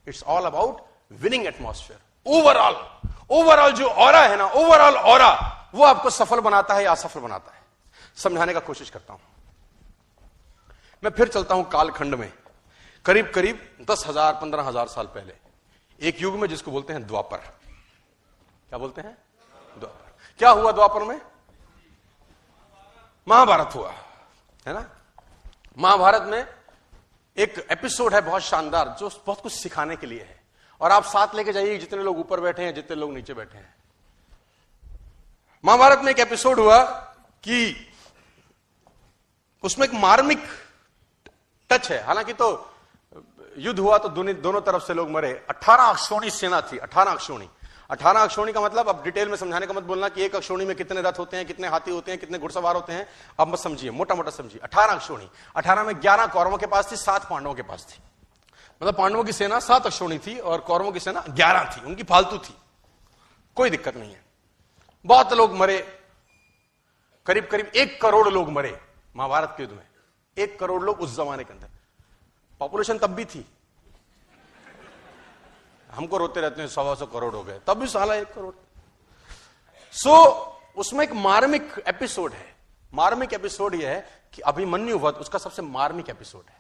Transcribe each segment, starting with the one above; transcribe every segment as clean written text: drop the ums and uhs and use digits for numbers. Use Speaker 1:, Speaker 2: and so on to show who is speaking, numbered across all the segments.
Speaker 1: It's all about winning atmosphere. Overall जो aura है ना, ओवरऑल ऑरा, वो आपको सफल बनाता है या असफल बनाता है। समझाने का कोशिश करता हूं। मैं फिर चलता हूं कालखंड में, करीब करीब 10,000 15,000 साल पहले, एक युग में जिसको बोलते हैं द्वापर। क्या बोलते हैं? द्वापर। क्या हुआ द्वापर में? महाभारत हुआ, है ना। महाभारत में एक एपिसोड है बहुत शानदार, जो बहुत कुछ सिखाने के लिए है, और आप साथ लेके जाइए जितने लोग ऊपर बैठे हैं, जितने लोग नीचे बैठे हैं। महाभारत में एक एपिसोड हुआ कि उसमें एक मार्मिक टच है। हालांकि तो युद्ध हुआ तो दोनों तरफ से लोग मरे। 18 अक्षौणी सेना थी। 18 अक्षौणी। 18 अक्षौणी का मतलब, अब डिटेल में समझाने का मत बोलना कि एक अक्षौणी में कितने रथ होते हैं, कितने हाथी होते हैं, कितने घुड़सवार होते हैं, अब मत समझिए, मोटा मोटा समझिए। 18 अक्षौणी। 18 में 11 कौरवों के पास थी, 7 पांडवों के पास थी। मतलब पांडवों की सेना 7 अक्षौणी थी और कौरवों की सेना 11 थी। उनकी फालतू थी, कोई दिक्कत नहीं है। बहुत लोग मरे, करीब करीब 1 करोड़ लोग मरे महाभारत के युद्ध में। 1 करोड़ लोग उस जमाने के अंदर। पॉपुलेशन तब भी थी, हमको रोते रहते हैं 100 करोड़ हो गए, तब भी साला 1 करोड़। उसमें एक मार्मिक एपिसोड है। मार्मिक एपिसोड यह है कि अभिमन्यु वध उसका सबसे मार्मिक एपिसोड है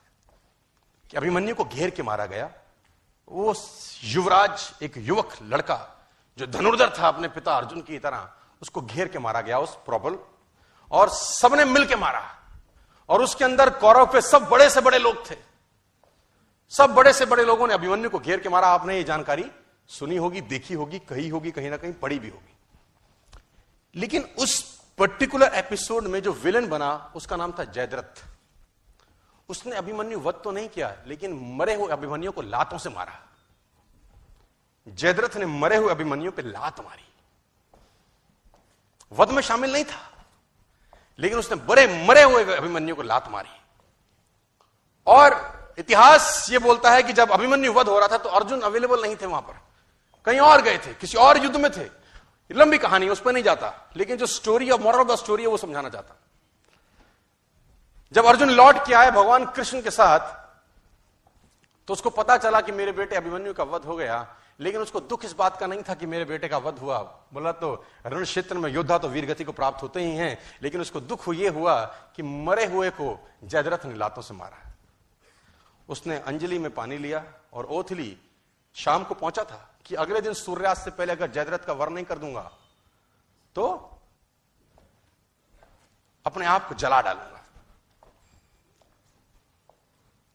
Speaker 1: कि अभिमन्यु को घेर के मारा गया। वो युवराज, एक युवक लड़का जो धनुर्धर था अपने पिता अर्जुन की तरह, उसको घेर के मारा गया उस प्रबल, और सबने मिलके मारा। और उसके अंदर कौरव पे सब बड़े से बड़े लोग थे। सब बड़े से बड़े लोगों ने अभिमन्यु को घेर के मारा। आपने ये जानकारी सुनी होगी, देखी होगी, कही होगी, कहीं ना कहीं पढ़ी भी होगी। लेकिन उस पर्टिकुलर एपिसोड में जो विलेन बना उसका नाम था जयद्रथ। उसने अभिमन्यु वध तो नहीं किया, लेकिन मरे हुए अभिमन्यु को लातों से मारा। जयद्रथ ने मरे हुए अभिमन्यु पे लात मारी। वध में शामिल नहीं था, लेकिन उसने मरे हुए अभिमन्यु को लात मारी। और इतिहास यह बोलता है कि जब अभिमन्यु वध हो रहा था तो अर्जुन अवेलेबल नहीं थे वहां पर, कहीं और गए थे, किसी और युद्ध में थे। लंबी कहानी, उस पर नहीं जाता, लेकिन जो story of moral of the story है वो समझाना चाहता। जब अर्जुन लौट के आए भगवान कृष्ण के साथ, तो उसको पता चला कि मेरे बेटे अभिमन्यु का वध हो गया। लेकिन उसको दुख इस बात का नहीं था कि मेरे बेटे का वध हुआ। बोला तो रण क्षेत्र में योद्धा तो वीरगति को प्राप्त होते ही हैं, लेकिन उसको दुख यह हुआ कि मरे हुए को जयद्रथ ने लातों से मारा। उसने अंजलि में पानी लिया और ओथ ली। शाम को पहुंचा था कि अगले दिन सूर्यास्त से पहले अगर जयद्रथ का वध नहीं कर दूंगा तो अपने आप को जला डालूंगा,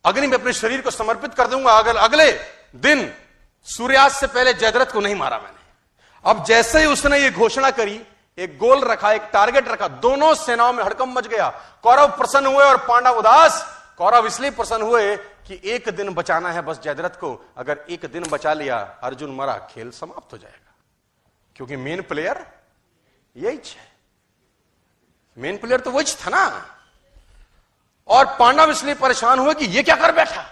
Speaker 1: अग्नि में अपने शरीर को समर्पित कर दूंगा अगर अगले दिन सूर्यास्त से पहले जयद्रथ को नहीं मारा मैंने। अब जैसे ही उसने ये घोषणा करी, एक गोल रखा, एक टारगेट रखा, दोनों सेनाओं में हड़कंप मच गया। कौरव प्रसन्न हुए और पांडव उदास। कौरव इसलिए प्रसन्न हुए कि एक दिन बचाना है बस जयद्रथ को। अगर एक दिन बचा लिया, अर्जुन मरा, खेल समाप्त हो जाएगा, क्योंकि मेन प्लेयर यही है। मेन प्लेयर तो वही था ना। और पांडव इसलिए परेशान हुए कि ये क्या कर बैठा,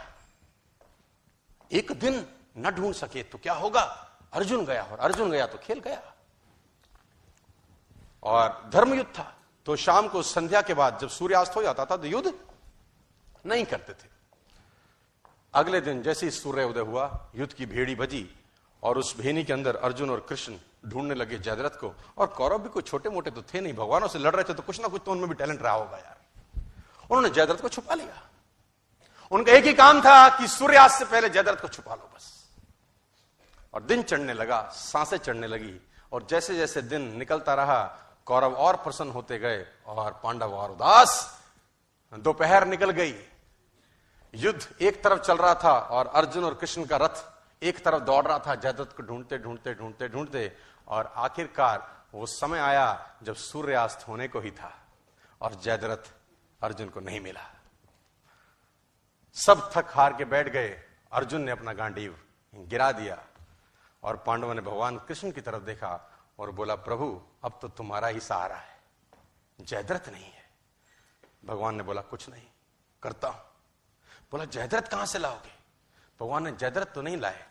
Speaker 1: एक दिन न ढूंढ सके तो क्या होगा। अर्जुन गया, और अर्जुन गया तो खेल गया। और धर्म युद्ध था, तो शाम को संध्या के बाद जब सूर्यास्त हो जाता था तो युद्ध नहीं करते थे। अगले दिन जैसे ही सूर्य उदय हुआ, युद्ध की भेड़ी बजी, और उस भेनी के अंदर अर्जुन और कृष्ण ढूंढने लगे जयद्रथ को। और कौरव भी कोई छोटे मोटे तो थे नहीं, भगवानों से लड़ रहे थे, तो कुछ ना कुछ तो उनमें भी टैलेंट रहा होगा यार। उन्होंने जयद्रथ को छुपा लिया। उनका एक ही काम था कि सूर्यास्त से पहले जयद्रथ को छुपा लो बस। और दिन चढ़ने लगा, सांसें चढ़ने लगी, और जैसे जैसे दिन निकलता रहा कौरव और प्रसन्न होते गए और पांडव और उदास। दोपहर निकल गई, युद्ध एक तरफ चल रहा था और अर्जुन और कृष्ण का रथ एक तरफ दौड़ रहा था जयद्रथ को ढूंढते ढूंढते ढूंढते ढूंढते। और आखिरकार वो समय आया जब सूर्यास्त होने को ही था और जयद्रथ अर्जुन को नहीं मिला। सब थक हार के बैठ गए। अर्जुन ने अपना गांडीव गिरा दिया और पांडवों ने भगवान कृष्ण की तरफ देखा और बोला, प्रभु अब तो तुम्हारा ही सहारा है, जयद्रथ नहीं है। भगवान ने बोला, कुछ नहीं, करता हूं। बोला, जयद्रथ कहां से लाओगे? भगवान ने जयद्रथ तो नहीं लाए।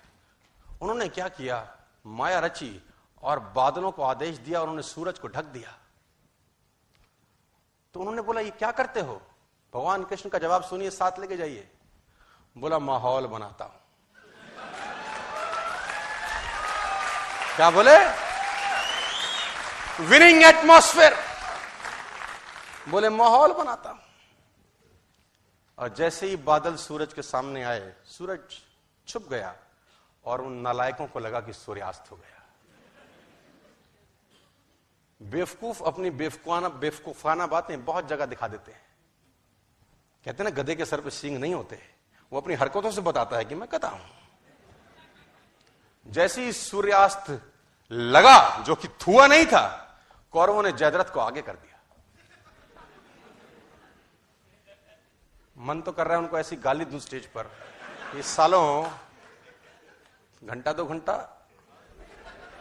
Speaker 1: उन्होंने क्या किया, माया रची और बादलों को आदेश दिया और उन्होंने सूरज को ढक दिया। तो उन्होंने बोला, ये क्या करते हो? भगवान कृष्ण का जवाब सुनिए, साथ लेके जाइए। बोला, माहौल बनाता हूं। क्या बोले? विनिंग एटमॉस्फेयर, बोले माहौल बनाता हूं। और जैसे ही बादल सूरज के सामने आए, सूरज छुप गया और उन नालायकों को लगा कि सूर्यास्त हो गया। बेवकूफ अपनी बेवकूफाना बातें बहुत जगह दिखा देते हैं। कहते हैं ना, गधे के सर पे सींग नहीं होते, वो अपनी हरकतों से बताता है कि मैं गधा हूं। जैसे ही सूर्यास्त लगा, जो कि हुआ नहीं था, कौरवों ने जयद्रथ को आगे कर दिया। मन तो कर रहा है उनको ऐसी गाली दूं स्टेज पर, ये सालों घंटा 2 घंटा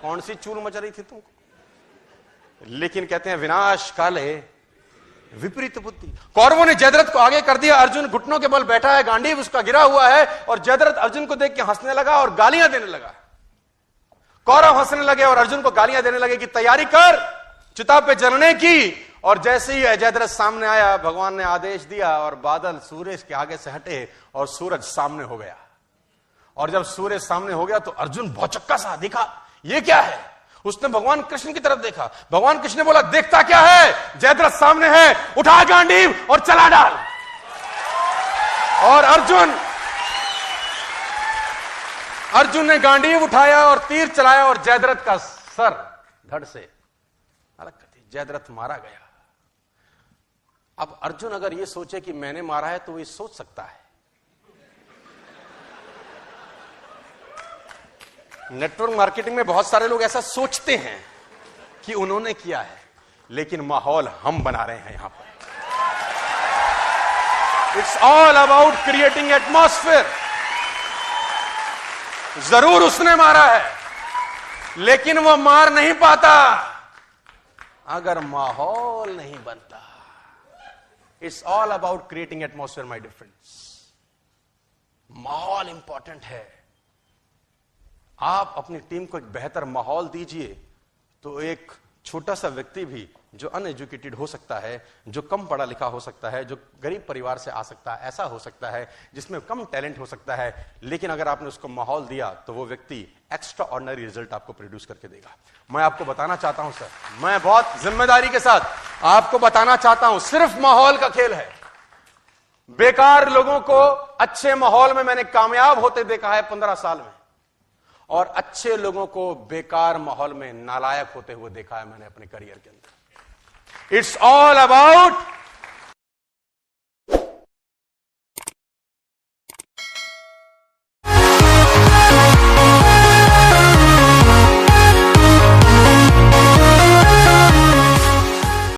Speaker 1: कौन सी चूल मच रही थी तुमको। लेकिन कहते हैं विनाश काले विपरीत बुद्धि। कौरवों ने जयद्रथ को आगे कर दिया। अर्जुन घुटनों के बल बैठा है, गांडीव उसका गिरा हुआ है, और जयद्रथ अर्जुन को देख के हंसने लगा और गालियां देने लगा। कौरव हंसने लगे और अर्जुन को गालियां देने लगे कि तैयारी कर चिता पे जलने की। और जैसे ही जयद्रथ सामने आया, भगवान ने आदेश दिया और बादल सूरज के आगे से हटे और सूरज सामने हो गया। और जब सूरज सामने हो गया तो अर्जुन भौचक्का सा दिखा, ये क्या है? उसने भगवान कृष्ण की तरफ देखा। भगवान कृष्ण ने बोला, देखता क्या है, जयद्रथ सामने है, उठा गांडीव और चला डाल। और अर्जुन ने गांडीव उठाया और तीर चलाया और जयद्रथ का सर धड़ से अलग कर दिया। जयद्रथ मारा गया। अब अर्जुन अगर ये सोचे कि मैंने मारा है तो वो ये सोच सकता है। नेटवर्क मार्केटिंग में बहुत सारे लोग ऐसा सोचते हैं कि उन्होंने किया है, लेकिन माहौल हम बना रहे हैं यहां पर। It's all about creating atmosphere. जरूर उसने मारा है, लेकिन वो मार नहीं पाता अगर माहौल नहीं बनता। It's all about creating atmosphere my dear friends. माहौल इंपॉर्टेंट है। आप अपनी टीम को एक बेहतर माहौल दीजिए तो एक छोटा सा व्यक्ति भी जो अनएजुकेटेड हो सकता है, जो कम पढ़ा लिखा हो सकता है, जो गरीब परिवार से आ सकता है, ऐसा हो सकता है जिसमें कम टैलेंट हो सकता है, लेकिन अगर आपने उसको माहौल दिया तो वो व्यक्ति एक्स्ट्रा ऑर्डिनरी रिजल्ट आपको प्रोड्यूस करके देगा। मैं आपको बताना चाहता हूं सर, मैं बहुत जिम्मेदारी के साथ आपको बताना चाहता हूं, सिर्फ माहौल का खेल है। बेकार लोगों को अच्छे माहौल में मैंने कामयाब होते देखा है 15 साल में, और अच्छे लोगों को बेकार माहौल में नालायक होते हुए देखा है मैंने अपने करियर के अंदर। It's all about